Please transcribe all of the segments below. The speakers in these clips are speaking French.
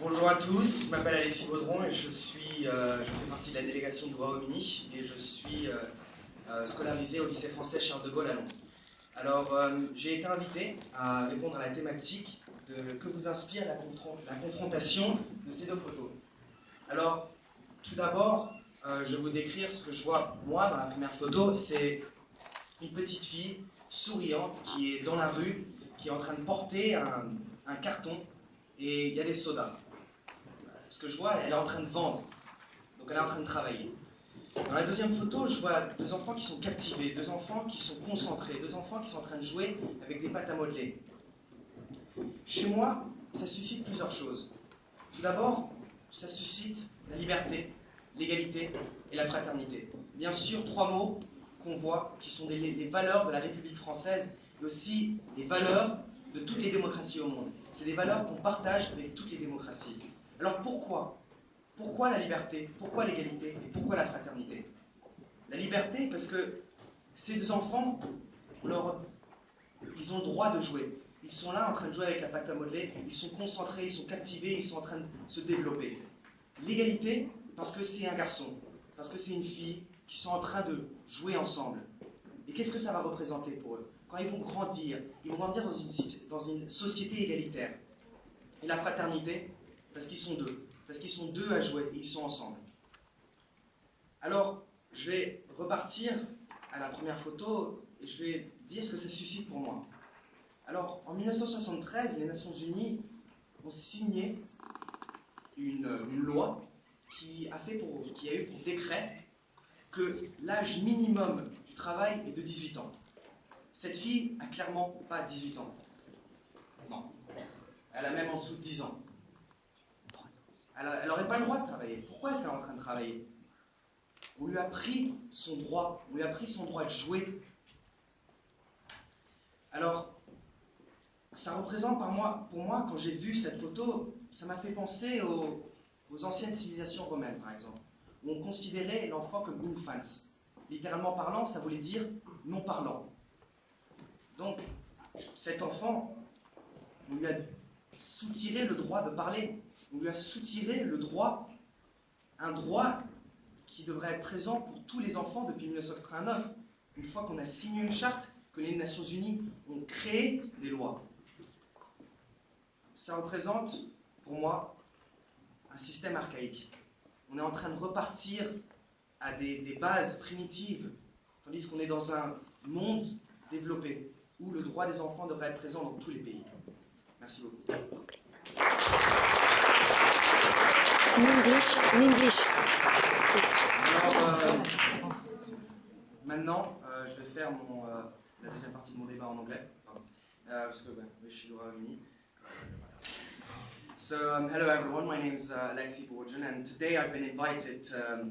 Bonjour à tous, je m'appelle Alexis Baudron et je fais partie de la délégation du Royaume-Uni et je suis scolarisé au lycée français Charles de Gaulle à Londres. Alors, j'ai été invité à répondre à la thématique de que vous inspire la confrontation de ces deux photos. Alors, tout d'abord, je vais vous décrire ce que je vois moi dans la première photo. C'est une petite fille souriante qui est dans la rue, qui est en train de porter un carton et il y a des sodas. Ce que je vois, elle est en train de vendre, donc elle est en train de travailler. Dans la deuxième photo, je vois deux enfants qui sont captivés, deux enfants qui sont concentrés, deux enfants qui sont en train de jouer avec des pâtes à modeler. Chez moi, ça suscite plusieurs choses. Tout d'abord, ça suscite la liberté, l'égalité et la fraternité. Bien sûr, trois mots qu'on voit qui sont les valeurs de la République française et aussi les valeurs de toutes les démocraties au monde. C'est des valeurs qu'on partage avec toutes les démocraties. Alors pourquoi ? Pourquoi la liberté ? Pourquoi l'égalité ? Et pourquoi la fraternité ? La liberté, parce que ces deux enfants, ils ont le droit de jouer. Ils sont là en train de jouer avec la pâte à modeler, ils sont concentrés, ils sont captivés, ils sont en train de se développer. L'égalité, parce que c'est un garçon, parce que c'est une fille, qui sont en train de jouer ensemble. Et qu'est-ce que ça va représenter pour eux ? Quand ils vont grandir dans une société égalitaire. Et la fraternité, parce qu'ils sont deux à jouer et ils sont ensemble. Alors, je vais repartir à la première photo et je vais dire ce que ça suscite pour moi. Alors, en 1973, les Nations Unies ont signé une loi qui a eu pour décret que l'âge minimum du travail est de 18 ans. Cette fille a clairement pas 18 ans. Non. Elle a même en dessous de 10 ans. Elle n'aurait pas le droit de travailler. Pourquoi est-ce qu'elle est en train de travailler ? On lui a pris son droit. On lui a pris son droit de jouer. Alors, ça représente pour moi, quand j'ai vu cette photo, ça m'a fait penser aux anciennes civilisations romaines, par exemple, où on considérait l'enfant comme infans. Littéralement parlant, ça voulait dire non parlant. Donc, cet enfant, on lui a soutiré le droit de parler. On lui a soutiré un droit qui devrait être présent pour tous les enfants depuis 1989. Une fois qu'on a signé une charte, que les Nations Unies ont créé des lois. Ça représente, pour moi, un système archaïque. On est en train de repartir à des bases primitives, tandis qu'on est dans un monde développé, où le droit des enfants devrait être présent dans tous les pays. Merci beaucoup. In English. Alors, maintenant, je vais faire la deuxième partie de mon débat en anglais, parce que je suis au Royaume-Uni. So, hello everyone, my name is Alexis Baudron, and today I've been invited to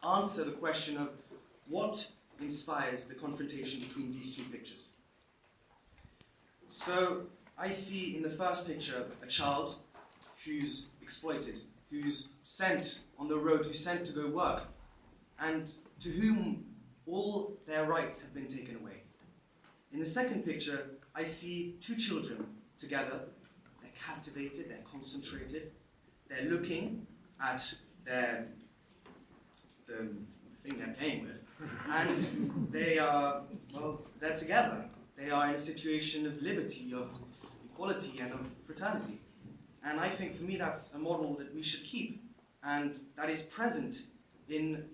answer the question of what inspires the confrontation between these two pictures. So, I see in the first picture a child who's exploited, who's sent on the road, who's sent to go work, and to whom all their rights have been taken away. In the second picture, I see two children together. They're captivated, they're concentrated, they're looking at the thing they're playing with, and they're together. They are in a situation of liberty, of equality, and of fraternity. And I think for me that's a model that we should keep, and that is present in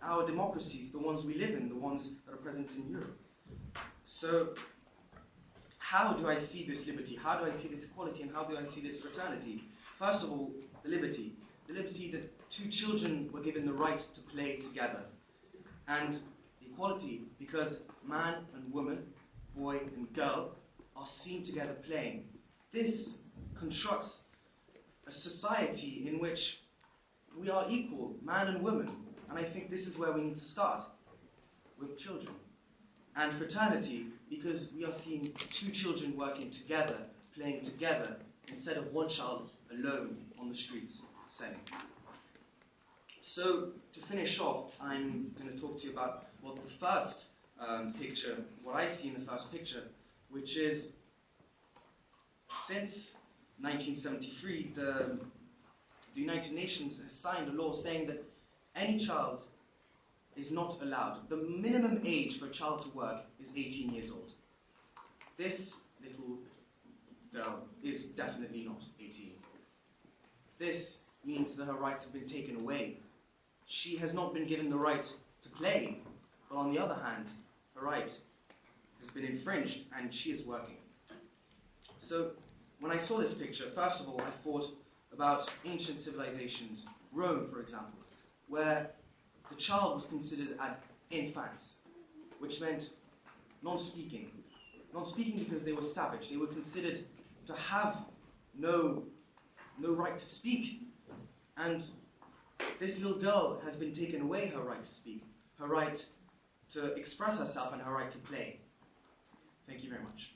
our democracies, the ones we live in, the ones that are present in Europe. So, how do I see this liberty? How do I see this equality? And how do I see this fraternity? First of all, the liberty. The liberty that two children were given the right to play together. And the equality, because man and woman, boy and girl, are seen together playing. This constructs a society in which we are equal, man and woman. And I think this is where we need to start, with children. And fraternity, because we are seeing two children working together, playing together, instead of one child alone on the streets saying. So, to finish off, I'm going to talk to you about what the first picture, what I see in the first picture, which is, since 1973, the United Nations has signed a law saying that any child is not allowed. The minimum age for a child to work is 18 years old. This little girl is definitely not 18. This means that her rights have been taken away. She has not been given the right to play, but on the other hand, her right has been infringed and she is working. So when I saw this picture, first of all, I thought about ancient civilizations, Rome, for example, where the child was considered an infants, which meant non-speaking. Non-speaking because they were savage. They were considered to have no right to speak. And this little girl has been taken away her right to speak, her right to express herself, and her right to play. Thank you very much.